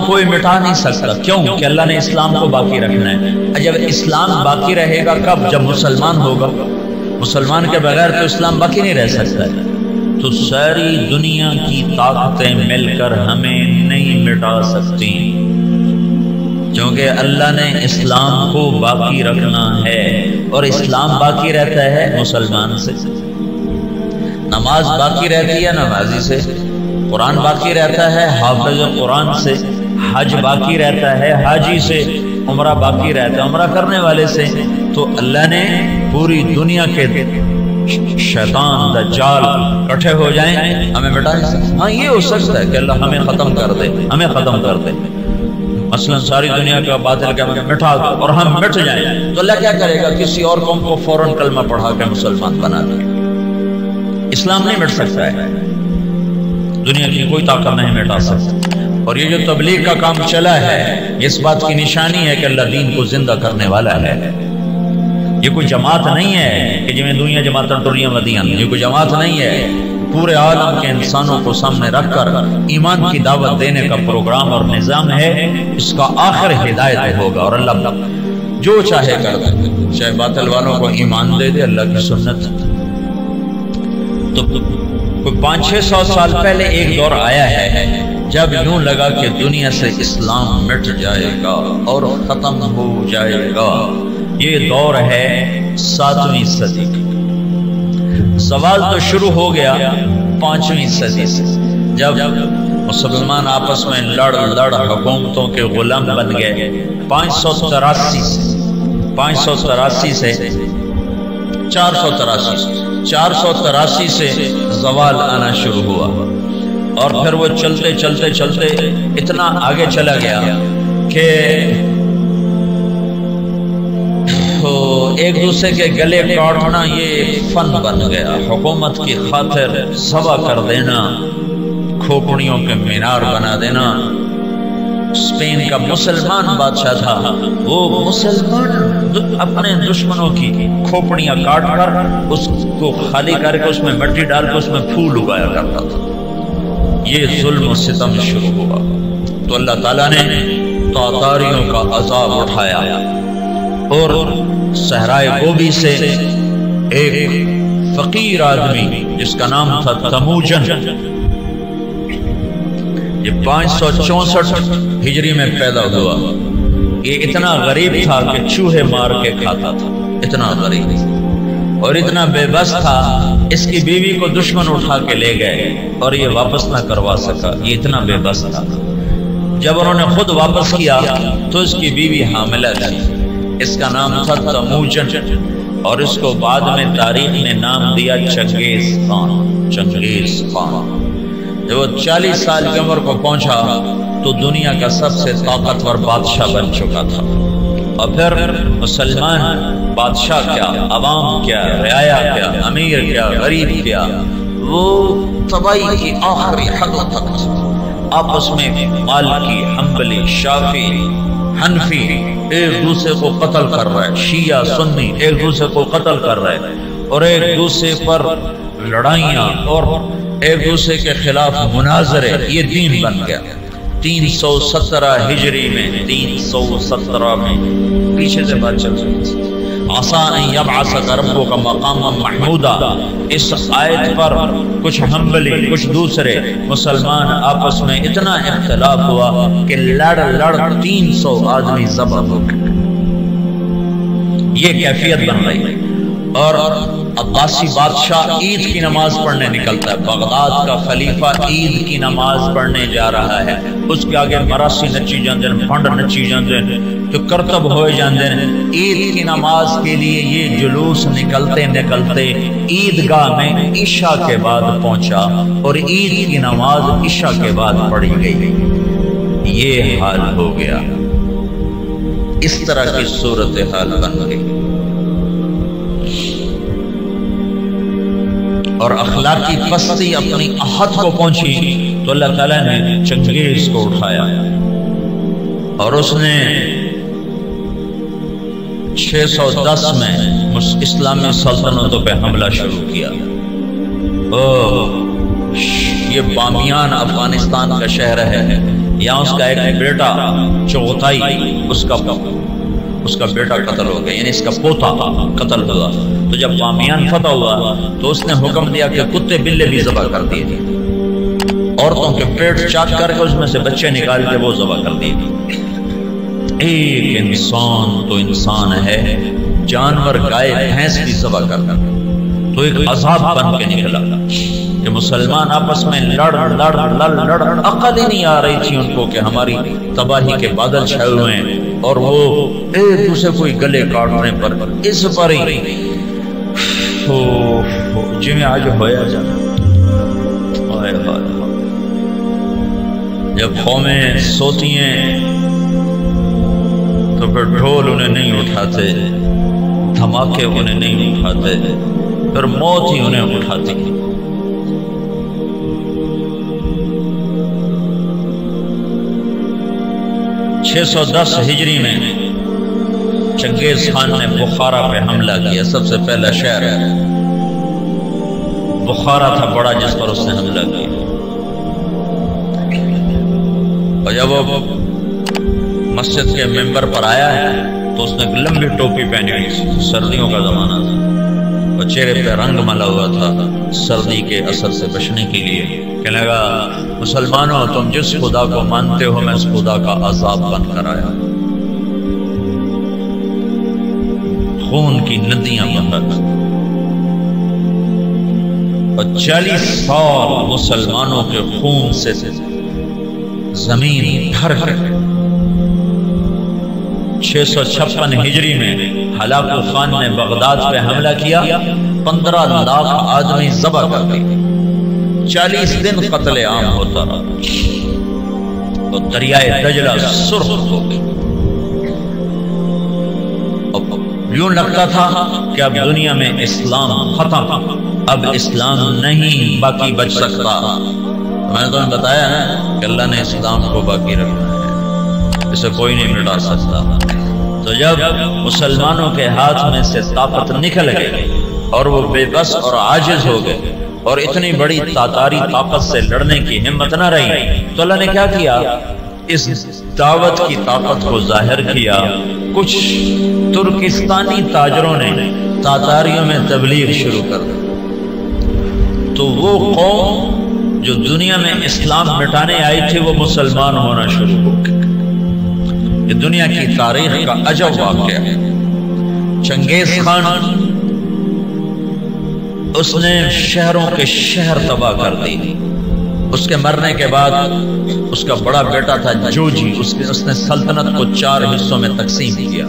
کو کوئی مٹا نہیں سکتا. کیوں؟ کہ اللہ نے اسلام کو باقی رکھنا ہے. جب اسلام باقی رہے گا کب؟ جب مسلمان ہوگا. مسلمان کے بغیر تو اسلام باقی نہیں رہ سکتا ہے. تو ساری دنیا کی طاقتیں مل کر ہمیں نہیں مٹا سکتی، کیونکہ اللہ نے اسلام کو باقی رکھنا ہے. اور اسلام باقی رہتا ہے مسلمان سے، نماز باقی رہتی ہے نمازی سے، قرآن باقی رہتا ہے حافظ قرآن سے، حج باقی رہتا ہے حاجی سے، عمرہ باقی رہتا ہے عمرہ کرنے والے سے. تو اللہ نے پوری دنیا کے شیطان دجال اکٹھے ہو جائیں ہمیں مٹا نہیں سکتے. ہاں یہ ہو سکتا ہے کہ اللہ ہمیں ختم کر دے، ہمیں ختم کر دے، مثلا ساری دنیا کا باطل کا مٹا دو اور ہم مٹ جائیں. تو اللہ کیا کرے گا؟ کسی اور قوم کو فوراً کلمہ پڑھا کے مسلمان بنا دے. اسلام نہیں مٹ سکتا ہے، دنیا کی کوئی طاقت نہیں مٹا سکتا. اور یہ جو تبلیغ کا کام چلا ہے اس بات کی نشانی ہے کہ اللہ دین کو زندہ کرنے والا ہے. یہ کوئی جماعت نہیں ہے کہ جی دنیا جماعت ٹوریاں ودیاں، یہ کوئی جماعت نہیں ہے. پورے عالم کے انسانوں کو سامنے رکھ کر ایمان کی دعوت دینے کا پروگرام اور نظام ہے. اس کا آخر ہدایت ہوگا اور اللہ جو چاہے کر دے. چاہے باطل والوں کو ایمان دے دے اللہ کی سنت. تو کوئی 500-600 سال پہلے ایک دور آیا ہے جب یوں لگا کہ دنیا سے اسلام مٹ جائے گا اور ختم ہو جائے گا. یہ دور ہے 7ویں صدی کا. سوال تو شروع ہو گیا 5ویں صدی سے، جب مسلمان آپس میں لڑ حکومتوں کے غلام بن گئے. 583 سے 483 سے زوال آنا شروع ہوا. اور پھر وہ چلتے چلتے اتنا آگے چلا گیا کہ ایک دوسرے کے گلے کاٹنا یہ فن بن گیا. حکومت کی خاطر ذبح کر دینا، کھوپڑیوں کے مینار بنا دینا. اسپین کا مسلمان بادشاہ تھا، وہ مسلمان اپنے دشمنوں کی کھوپڑیاں کاٹ کر اس کو خالی کر کے اس میں مٹی ڈال کے اس میں پھول اگایا کرتا تھا. یہ ظلم و ستم شروع ہوا. تو اللہ تعالیٰ نے تاتاریوں کا عذاب اٹھایا اور صحرائے گوبی سے ایک فقیر آدمی جس کا نام تھا تموجن، یہ 564 ہجری میں پیدا ہوا. یہ اتنا غریب تھا کہ چوہے مار کے کھاتا تھا. اتنا غریب اور اتنا بے بس تھا، اس کی بیوی کو دشمن اٹھا کے لے گئے اور یہ واپس نہ کروا سکا. یہ اتنا بے بس تھا. جب انہوں نے خود واپس کیا تو اس کی بیوی حاملہ تھی. اس کا نام تھا تموجن اور اس کو بعد میں تاریخ نے نام دیا چنگیز خان. جب وہ 40 سال کی عمر کو پہنچا تو دنیا کا سب سے طاقتور بادشاہ بن چکا تھا. اور پھر مسلمان بادشاہ کیا، عوام کیا، رعایا کیا، امیر کیا، غریب کیا، وہ تباہی کی آخری حد تک آپس میں مالکی، حنبلی، شافعی، حنفی ایک دوسرے کو قتل کر رہا ہے. شیعہ سنی ایک دوسرے کو قتل کر رہے ہیں اور ایک دوسرے پر لڑائیاں اور ایک دوسرے کے خلاف مناظرے. یہ دین بن گیا. 317 ہجری میں 317 میں پیچھے سے بات چل رہی تھی. عسیٰ ان یبعثک ربک مقاما محمودا. اس آیت پر کچھ حنبلی کچھ دوسرے مسلمان آپس میں اتنا اختلاف ہوا کہ لڑ 300 آدمی ذبح ہو گئے. یہ کیفیت بن رہی. اور عباسی بادشاہ عید کی نماز پڑھنے نکلتا ہے. بغداد کا خلیفہ عید کی نماز پڑھنے جا رہا ہے. اس کے آگے مراسی نچی جاندے ہیں، پھنڈ نچی جاندے ہیں، تو کرتب ہوئے جاندے ہیں. عید کی نماز کے لیے یہ جلوس نکلتے عیدگاہ میں عشاء کے بعد پہنچا اور عید کی نماز عشاء کے بعد پڑھی گئی. یہ حال ہو گیا. اس طرح کی صورتحال بن گئی. اور اخلاقی پستی اپنی حد کو پہنچی تو اللہ تعالیٰ نے چنگیز کو اٹھایا اور اس نے 610 میں اسلامی سلطنتوں پہ حملہ شروع کیا. یہ بامیان افغانستان کا شہر ہے. یا اس کا ایک بیٹا چغتائی اس کا بیٹا قتل ہو گیا، یعنی اس کا پوتا قتل ہوا، تو جب بامیان فتح ہوا تو اس نے حکم دیا کہ کتے بلے بھی ذبح کر دیے، عورتوں کے پیٹ چاک کر کے اس میں سے بچے نکال کے وہ ذبح کر دیے۔ ایک انسان تو انسان ہے، جانور گائے بھینس بھی ذبح کر کر تو ایک عذاب بن کے نکلا کہ مسلمان آپس میں لڑ عقل ہی نہیں آ رہی تھی ان کو کہ ہماری تباہی کے بادل چھائے ہوئے ہیں، اور وہ ایک دوسرے کو گلے کاٹنے پر اس پر ہی جی میں آج ہویا جانا۔ جب قومیں سوتی ہیں تو پھر ڈھول انہیں نہیں اٹھاتے، دھماکے انہیں نہیں اٹھاتے، پھر موت ہی انہیں اٹھاتی۔ 610 ہجری میں چنگیز خان نے بخارا پہ حملہ کیا، سب سے پہلا شہر بخارا تھا بڑا جس پر اس نے حملہ کیا، اور جب وہ مسجد کے ممبر پر آیا ہے تو اس نے لمبی ٹوپی پہنی ہوئی، سردیوں کا زمانہ تھا، اور چہرے پہ رنگ ملا ہوا تھا سردی کے اثر سے بچنے کے لیے، کہنے لگا مسلمانوں تم جس خدا کو مانتے ہو میں اس خدا کا عذاب بن کر آیا، خون کی ندیاں بہا، اور 40 سال مسلمانوں کے خون سے زمین بھر کر 656 ہجری میں ہلاکو خان نے بغداد پہ حملہ کیا، 15 لاکھ آدمی ذبح کر دیے، 40 دن قتل عام ہوتا رہا، اور دریائے دجلہ سرخ ہو گئی، یوں لگتا تھا کہ اب دنیا میں اسلام ختم، اب اسلام نہیں باقی بچ سکتا۔ میں نے تمہیں بتایا نا کہ اللہ نے اسلام کو باقی رکھنا ہے، اسے کوئی نہیں مٹا سکتا۔ تو جب مسلمانوں کے ہاتھ میں سے طاقت نکل گئی اور وہ بے بس اور عاجز ہو گئے اور اتنی بڑی تاتاری طاقت سے لڑنے کی ہمت نہ رہی، تو اللہ نے کیا کیا؟ اس دعوت کی طاقت کو ظاہر کیا۔ کچھ ترکستانی تاجروں نے تاتاریوں میں تبلیغ شروع کر دی، تو وہ قوم جو دنیا میں اسلام مٹانے آئی تھی وہ مسلمان ہونا شروع ہو گئی۔ یہ دنیا کی تاریخ کا عجب واقعہ ہے۔ چنگیز خان اس نے شہروں کے شہر تباہ کر دی، اس کے مرنے کے بعد اس کا بڑا بیٹا تھا جوجی، اس نے سلطنت کو 4 حصوں میں تقسیم کیا،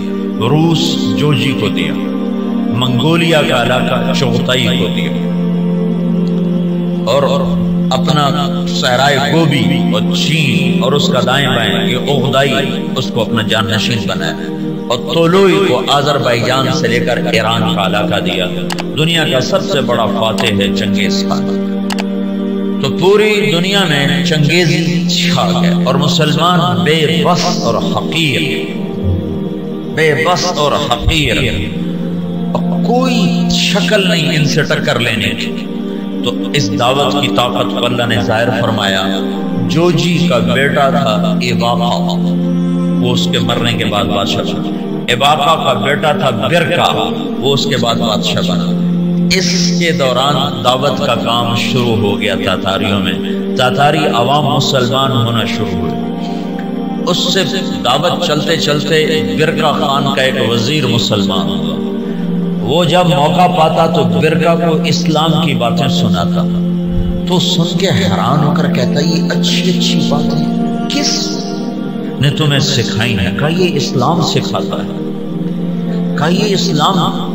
روس جوجی کو دیا، منگولیا کا علاقہ چغتائی کو دیا، اور اپنا صحرائے گوبی اور چین اور اس کا دائیں بائیں یہ اوغدائی اس کو اپنا جانشین بنایا، اور طولوئی کو آذربائیجان سے لے کر ایران کا علاقہ دیا۔ دنیا کا سب سے بڑا فاتح ہے چنگیز خان۔ تو پوری دنیا میں چنگیزی چھا گئے، اور مسلمان بے بس اور حقیر، بے بس اور حقیر، اور کوئی شکل نہیں ان سے ٹکر لینے کی۔ تو اس دعوت کی طاقت کو اللہ نے ظاہر فرمایا۔ جوجی کا بیٹا تھا ایباقا، وہ اس کے مرنے کے بعد بادشاہ بنا۔ ایباقا کا بیٹا تھا برکا، وہ اس کے بعد بادشاہ بنا۔ اس کے دوران دعوت کا کام شروع ہو گیا تاتاریوں میں، تاتاری عوام مسلمان ہونا شروع ہوئے۔ اس سے دعوت چلتے چلتے برکا خان کا ایک وزیر مسلمان ہوا، وہ جب موقع پاتا تو برکا کو اسلام کی باتیں سناتا، تو سن کے حیران ہو کر کہتا یہ اچھی اچھی باتیں کس نے تمہیں سکھائی ہیں؟ کہا یہ اسلام سکھاتا ہے۔ کہا یہ اسلام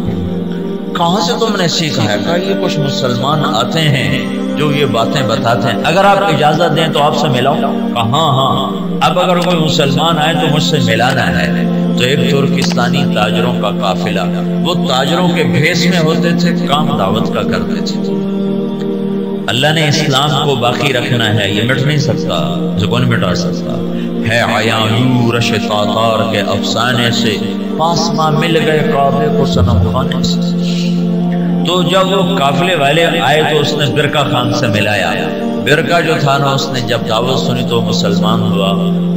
کہاں سے تم نے سیکھا ہے؟ کہا یہ کچھ مسلمان آتے ہیں جو یہ باتیں بتاتے ہیں، اگر آپ اجازت دیں تو آپ سے ملاؤں؟ کہا ہاں، اب اگر کوئی مسلمان آئے تو مجھ سے ملانا ہے۔ تو ایک ترکستانی تاجروں کا قافلہ، وہ تاجروں کے بھیس میں ہوتے تھے، کام دعوت کا کرتے تھے۔ اللہ نے اسلام کو باقی رکھنا ہے، یہ مٹ نہیں سکتا، جو کون مٹا سکتا ہے؟ عیانورش تاتار کے افسانے سے پاسما مل گئے کعبے کو صنم خانے سے۔ تو جب وہ قافلے والے آئے تو اس نے برکا خان سے ملایا۔ برقع جو تھا نا، اس نے جب دعوت سنی تو مسلمان ہوا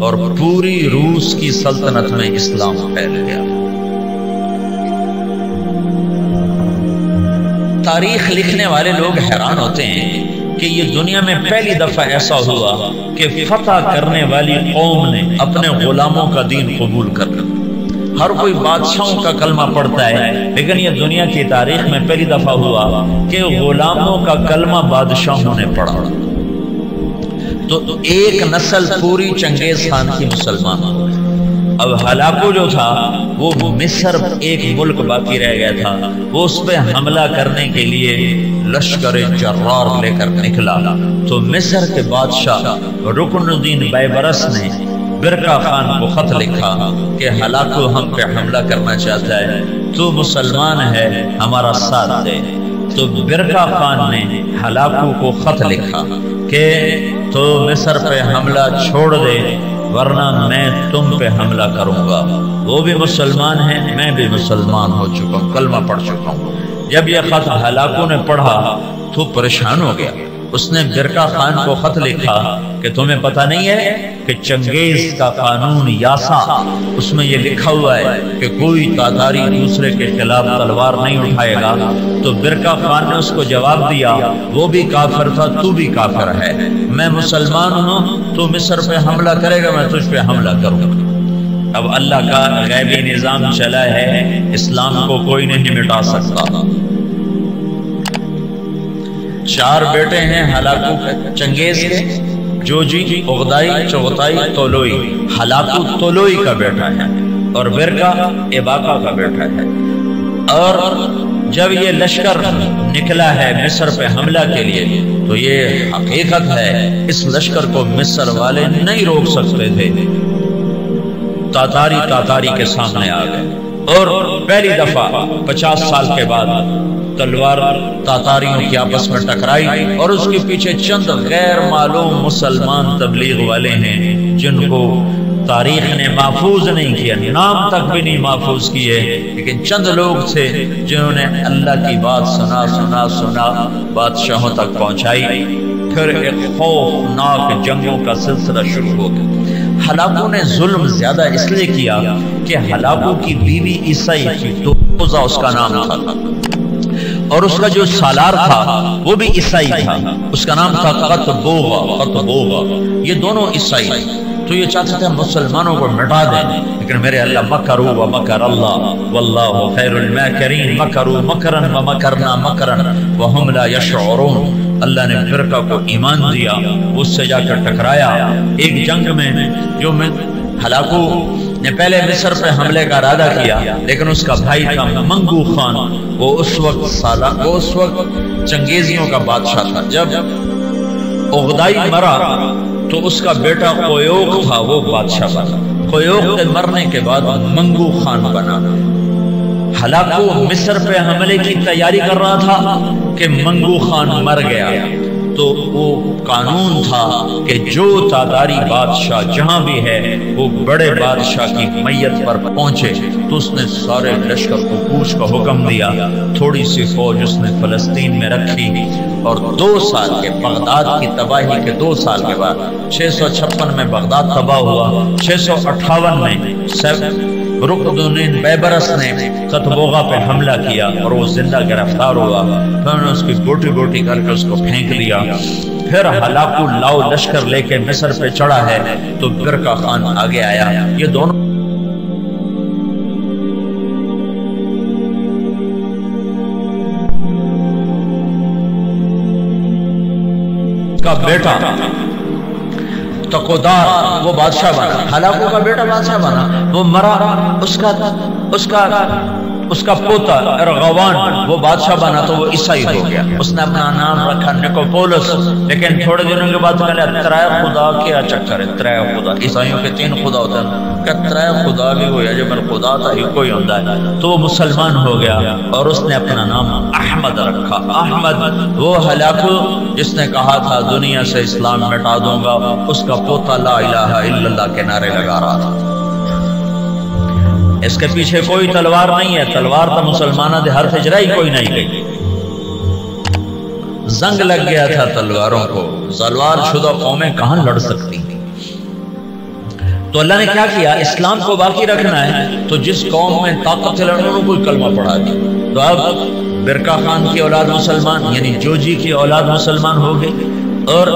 اور پوری روس کی سلطنت میں اسلام پھیل گیا۔ تاریخ لکھنے والے لوگ حیران ہوتے ہیں کہ یہ دنیا میں پہلی دفعہ ایسا ہوا کہ فتح کرنے والی قوم نے اپنے غلاموں کا دین قبول کر لیا۔ ہر کوئی بادشاہوں کا کلمہ پڑھتا ہے، لیکن یہ دنیا کی تاریخ میں پہلی دفعہ ہوا کہ غلاموں کا کلمہ بادشاہوں نے پڑھا۔ تو ایک نسل پوری چنگیز خان کی مسلمان ہو گئی۔ اب ہلاکو جو تھا وہ مصر ایک ملک باقی رہ گیا تھا، وہ اس پہ حملہ کرنے کے لیے لشکر جرار لے کر نکلا۔ تو مصر کے بادشاہ رکن الدین بیبرس نے برقع خان کو خط لکھا کہ ہلاکو ہم پہ حملہ کرنا چاہتا ہے، تو مسلمان ہے ہمارا ساتھ دے۔ تو برقع خان نے ہلاکو کو خط لکھا کہ تو مصر پہ حملہ چھوڑ دے ورنہ میں تم پہ حملہ کروں گا۔ وہ بھی مسلمان ہیں، میں بھی مسلمان ہو چکا ہوں، کلمہ پڑھ چکا ہوں۔ جب یہ خط ہلاکو نے پڑھا تو پریشان ہو گیا۔ اس نے برقع خان کو خط لکھا کہ تمہیں پتہ نہیں ہے کہ چنگیز کا قانون یاسا، اس میں یہ لکھا ہوا ہے کہ کوئی تاتاری دوسرے کے خلاف تلوار نہیں اٹھائے گا۔ تو برقع خان نے اس کو جواب دیا، وہ بھی کافر تھا، تو بھی کافر ہے، میں مسلمان ہوں، تو مصر پہ حملہ کرے گا، میں تجھ پہ حملہ کروں گا۔ اب اللہ کا غیبی نظام چلا ہے، اسلام کو کوئی نہیں مٹا سکتا۔ 4 بیٹے ہیں ہلاکو چنگیز کے، جوجی، اغدائی، چغتائی، طولوئی۔ ہلاکو طولوئی کا بیٹا ہے اور برقع اباقہ کا بیٹا ہے۔ اور جب یہ لشکر نکلا ہے مصر پہ حملہ کے لیے تو یہ حقیقت ہے اس لشکر کو مصر والے نہیں روک سکتے تھے۔ تاتاری کے سامنے آ گئے اور پہلی دفعہ 50 سال کے بعد تلوار تاتاریوں کی آپس میں ٹکرائی، اور اس کے پیچھے چند غیر معلوم مسلمان تبلیغ والے ہیں جن کو تاریخ نے محفوظ نہیں کیا، نام تک بھی نہیں محفوظ کیے، لیکن چند لوگ تھے جنہوں نے اللہ کی بات سنا بادشاہوں تک پہنچائی۔ پھر ایک خوفناک جنگوں کا سلسلہ شروع ہو گیا۔ ہلاکو نے ظلم زیادہ اس لیے کیا کہ ہلاکو کی بیوی عیسائی تھی، دوزہ اس کا نام تھا، اور اس کا جو سالار تھا وہ بھی عیسائی تھا، اس کا نام تھا قطبوغا۔ یہ دونوں عیسائی تھے۔ تو یہ چاہتے تھے مسلمانوں کو مٹا دیں، لیکن میرے اللہ مکروا ومکر اللہ واللہ خیر الماکرین، مکروا مکرا ومکرنا مکرا وہم لا یشعرون۔ اللہ نے برقع کو ایمان دیا، اس سے جا کر ٹکرایا ایک جنگ میں، جو ہلاکو نے پہلے مصر پہ حملے کا ارادہ کیا، لیکن اس کا بھائی تھا منگو خان، وہ اس وقت چنگیزیوں کا بادشاہ تھا۔ جب اغدائی مرا تو اس کا بیٹا قیوق تھا، وہ بادشاہ بنا۔ قیوق کے مرنے کے بعد منگو خان بنا۔ ہلاکو مصر پہ حملے کی تیاری کر رہا تھا کہ منگو خان مر گیا، تو وہ قانون تھا کہ جو تاتاری بادشاہ جہاں بھی ہے وہ بڑے بادشاہ کی میت پر پہنچے۔ تو اس نے سارے لشکر کو کوچ کا حکم دیا، تھوڑی سی فوج اس نے فلسطین میں رکھی، اور 2 سال کے بغداد کی تباہی کے 2 سال کے بعد 656 میں بغداد تباہ ہوا۔ 658 میں رکن الدین بیبرس نے قطبوغا پہ حملہ کیا اور وہ زندہ گرفتار ہوا۔ پھر انہوں نے اس کی بوٹی بوٹی کر کے اس کو پھینک دیا۔ پھر ہلاکو لاؤ لشکر لے کے مصر پہ چڑھا ہے تو برقع خان آگے آیا۔ یہ دونوں کا بیٹا تقودار وہ بادشاہ بنا، ہلاکو کا بیٹا بادشاہ بنا، وہ مرا، اس کا پوتا ارغوان وہ بادشاہ بنا تو وہ عیسائی ہو گیا۔ اس نے اپنا نام رکھا نکوپولس، لیکن تھوڑے دنوں کے بعد پہلے ترائے خدا کیا چکر ہے، ترائے خدا، عیسائیوں کے 3 خدا ہوتے ہیں، کہ ترائے خدا بھی ہویا جو میرا خدا تھا ہی کوئی ہوتا ہے، تو وہ مسلمان ہو گیا اور اس نے اپنا نام احمد رکھا۔ احمد وہ ہلاکو جس نے کہا تھا دنیا سے اسلام مٹا دوں گا، اس کا پوتا لا الہ الا اللہ کے نعرے لگا رہا تھا۔ اس کے پیچھے کوئی تلوار نہیں ہے، تلوار تو مسلمانہ دے ہر فجرائی کوئی نہیں گئی۔ زنگ لگ گیا تھا تلواروں کو، تلوار شدہ قومیں کہاں لڑ سکتی ہیں؟ تو اللہ نے کیا کیا؟ اسلام کو باقی رکھنا ہے تو جس قوم میں طاقت ہے لڑنے کو کوئی کلمہ پڑھا دی، تو اب برکا خان کی اولاد مسلمان یعنی جوجی کی اولاد مسلمان ہو گئی، اور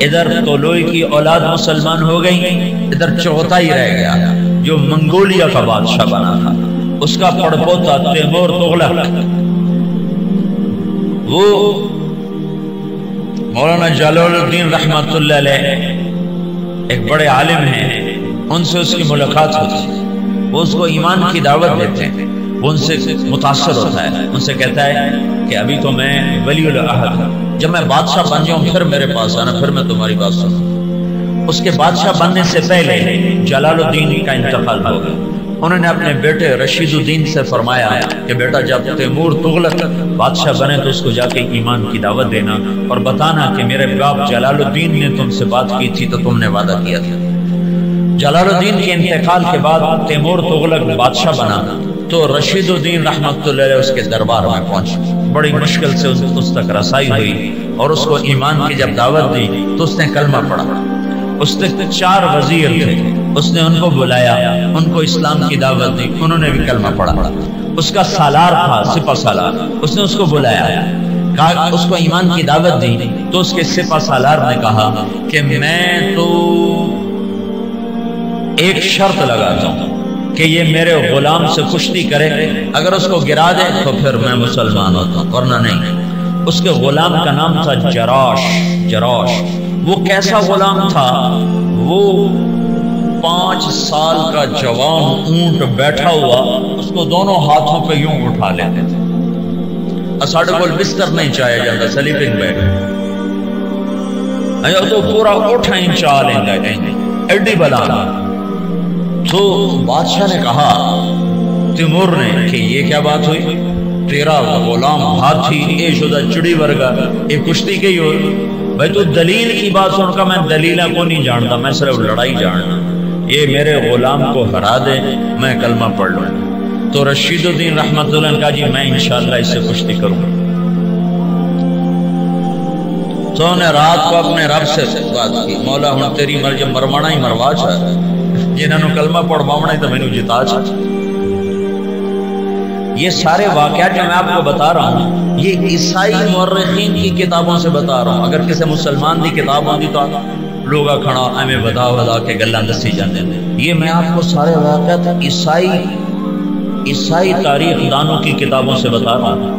ادھر طولوئی کی اولاد مسلمان ہو گئی، ادھر چغتائی رہ گیا جو منگولیا کا بادشاہ بنا تھا، اس کا پڑپوتا تیمور تغلق، وہ مولانا جلال الدین رحمت اللہ علیہ ایک بڑے عالم ہیں، ان سے اس کی ملاقات ہوتی ہے، وہ اس کو ایمان کی دعوت دیتے ہیں، وہ ان سے متاثر ہوتا ہے، ان سے کہتا ہے کہ ابھی تو میں ولی العہد ہوں، جب میں بادشاہ بن جاؤں پھر میرے پاس آنا، پھر میں تمہاری بات سنوں۔ اس کے بادشاہ بننے سے پہلے جلال الدین کا انتقال ہو گیا، انہوں نے اپنے بیٹے رشید الدین سے فرمایا کہ بیٹا جب تیمور تغلق بادشاہ بنے تو اس کو جا کے ایمان کی دعوت دینا اور بتانا کہ میرے باپ جلال الدین نے تم سے بات کی تھی تو تم نے وعدہ کیا تھا۔ جلال الدین کے انتقال کے بعد تیمور تغلق بادشاہ بنا تو رشید الدین رحمت اللہ علیہ اس کے دربار میں پہنچ، بڑی مشکل سے اس تک رسائی ہوئی اور اس کو ایمان کی جب دعوت دی تو اس نے کلمہ پڑھا۔ اس نے 4 وزیر تھے، اس نے ان کو بلایا، ان کو اسلام کی دعوت دی، انہوں نے بھی کلمہ پڑھا۔ اس کا سالار تھا سپہ سالار، اس نے اس کو بلایا، کہا اس کو ایمان کی دعوت دی، تو اس کے سپہ سالار نے کہا کہ میں تو ایک شرط لگاتا ہوں کہ یہ میرے غلام سے کشتی کرے، اگر اس کو گرا دے تو پھر میں مسلمان ہوتا ہوں ورنہ نہیں۔ اس کے غلام کا نام تھا جراش۔ وہ کیسا غلام تھا؟ وہ 5 سال کا جوان اونٹ بیٹھا ہوا اس کو دونوں ہاتھوں پہ یوں اٹھا لیتے تھے، ساڑھے کو بستر نہیں چاہیا جاتا، سلیپنگ بیگ، تو پورا اٹھائیں چالیں گے ایڈی بلانا۔ تو بادشاہ نے کہا تیمور نے کہ یہ کیا بات ہوئی، تیرا غلام ہاتھی اے شدہ چڑی ورگا یہ کشتی کی ہو، بھائی تو دلیل کی بات سن کا، میں دلیلہ کو نہیں جانتا، میں صرف لڑائی جانتا، یہ میرے غلام کو ہرا دے میں کلمہ پڑھ لوں۔ تو رشید الدین رحمت اللہ نے کہا جی میں انشاءاللہ اس سے کشتی کروں۔ تو انہوں نے رات کو اپنے رب سے بات کی، مولا ہوں تیری مرضی مروانا ہی مروا چاہ، جنہوں نے کلمہ پڑھوانا ہی تو میں نے جتا چاہ۔ یہ سارے واقعات جو میں آپ کو بتا رہا ہوں یہ عیسائی مورخین کی کتابوں سے بتا رہا ہوں، اگر کسی مسلمان دی کتاب ہوتی تو لوگا کھڑا ہمیں بدا کے گلاں دسی جاندے ہیں۔ یہ میں آپ کو سارے واقعات عیسائی تاریخ دانوں کی کتابوں سے بتا رہا ہوں،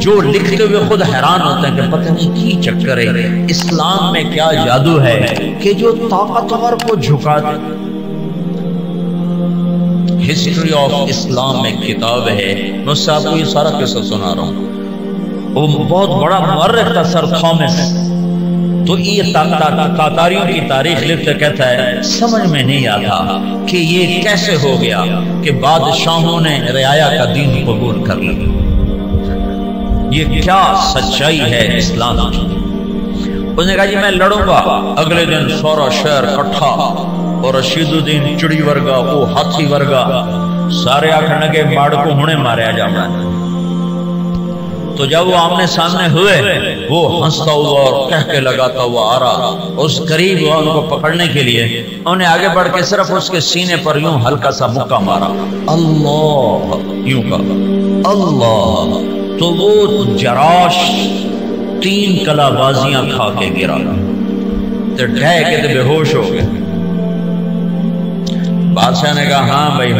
جو لکھتے ہوئے خود حیران ہوتے ہیں کہ پتہ نہیں کی چکر ہے، اسلام میں کیا جادو ہے کہ جو طاقتور کو جھکا دے۔ ہسٹری آف اسلام میں کتاب ہے، میں اس سے آپ کو یہ سارا قصہ سنا رہا ہوں، وہ بہت بڑا مورخ تھا سر تھامس، تو یہ تاتاریوں کی تاریخ لکھتے کہتا ہے سمجھ میں نہیں آتا کہ یہ کیسے ہو گیا کہ بادشاہوں نے رعایا کا دین قبول کر لیا، یہ کیا سچائی ہے اسلام کی۔ اس نے کہا جی میں لڑوں گا۔ اگلے دن سورا شہر کٹھا اور رشید الدین چڑی ورگا وہ ہاتھی ورگا سارے آخر لگے ماڑ کو ہونے ماریا جانا۔ تو جب وہ آمنے سامنے ہوئے وہ ہنستا ہوا اور کہہ کے لگاتا ہوا آ رہا، اس قریب ہوا ان کو پکڑنے کے لیے، انہوں نے آگے بڑھ کے صرف اس کے سینے پر یوں ہلکا سا مکہ مارا، اللہ یوں کہا اللہ، تو وہ جراش 3 کلا بازیاں کھا کے گرا، تو ڈھے کے تو بے ہوش ہو گئے۔ بادشاہ نے کہا ہاں بھائی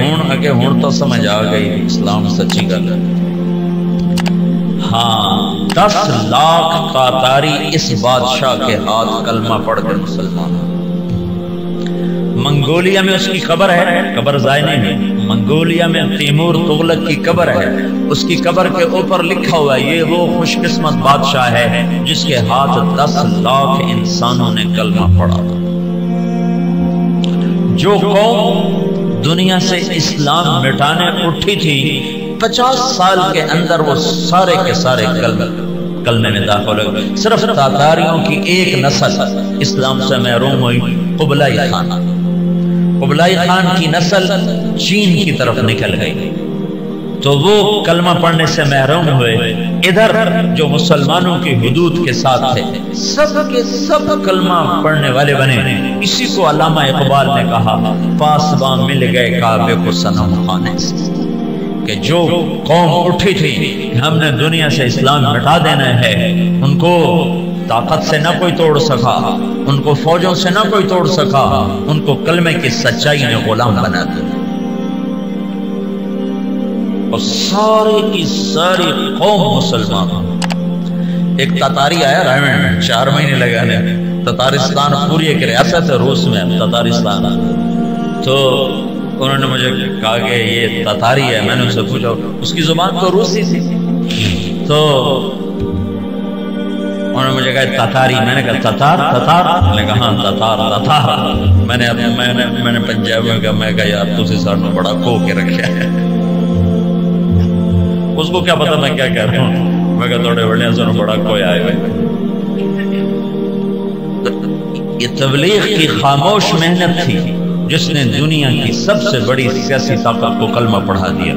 ہوں تو سمجھ آ گئی اسلام سچی گل ہے۔ ہاں 10 لاکھ تاتاری اس بادشاہ کے ہاتھ کلمہ پڑھ کر مسلمان۔ منگولیا میں اس کی قبر ہے، قبر ضائع نہیں ہے، منگولیا میں تیمور تغلق کی قبر ہے، اس کی قبر کے اوپر لکھا ہوا ہے یہ وہ خوش قسمت بادشاہ ہے جس کے ہاتھ 10 لاکھ انسانوں نے کلمہ پڑھا۔ جو قوم دنیا سے اسلام مٹانے اٹھی تھی 50 سال کے اندر وہ سارے کے سارے کلمے میں داخل ہوئے۔ صرف تاتاریوں کی ایک نسل اسلام سے محروم ہوئی، قبلائی خان۔ قبلائی خان کی نسل چین کی طرف نکل گئی، تو وہ کلمہ پڑھنے سے محروم ہوئے. ادھر جو مسلمانوں کی حدود کے ساتھ تھے سب کے سب کلمہ پڑھنے والے بنے. اسی کو علامہ اقبال نے کہا پاسباں مل گئے کعبے کو صنم خانے سے، کہ جو قوم اٹھی تھی کہ ہم نے دنیا سے اسلام مٹا دینا ہے، ان کو طاقت سے نہ کوئی توڑ سکا، ان کو فوجوں سے نہ کوئی توڑ سکا، ان کو کلمے کی سچائی نے غلام بنا دیا. اور سارے کی ساری قوم مسلمان. ایک تاتاری آیا رائمنڈ 4 مہینے لگانے. تتارستان پوری ایک ریاست ہے روس میں، تتارستان. تو انہوں نے مجھے کہا کہ یہ تاتاری ہے. میں نے ان سے پوچھا، اس کی زبان تو روسی تھی. تو انہوں نے مجھے کہا تاتاری. میں نے کہا تتار؟ میں نے کہا ہاں تتار. میں نے پنجاب میں کہا، میں کہا یار تسی سانو بڑا کو کے رکھا ہے. اس کو کیا پتا میں کیا کہہ رہا ہوں. میں کہا تھوڑے بڑے سانو بڑا کوئی آئے ہوئے. یہ تبلیغ کی خاموش محنت تھی جس نے دنیا کی سب سے بڑی سیاسی طاقت کو کلمہ پڑھا دیا.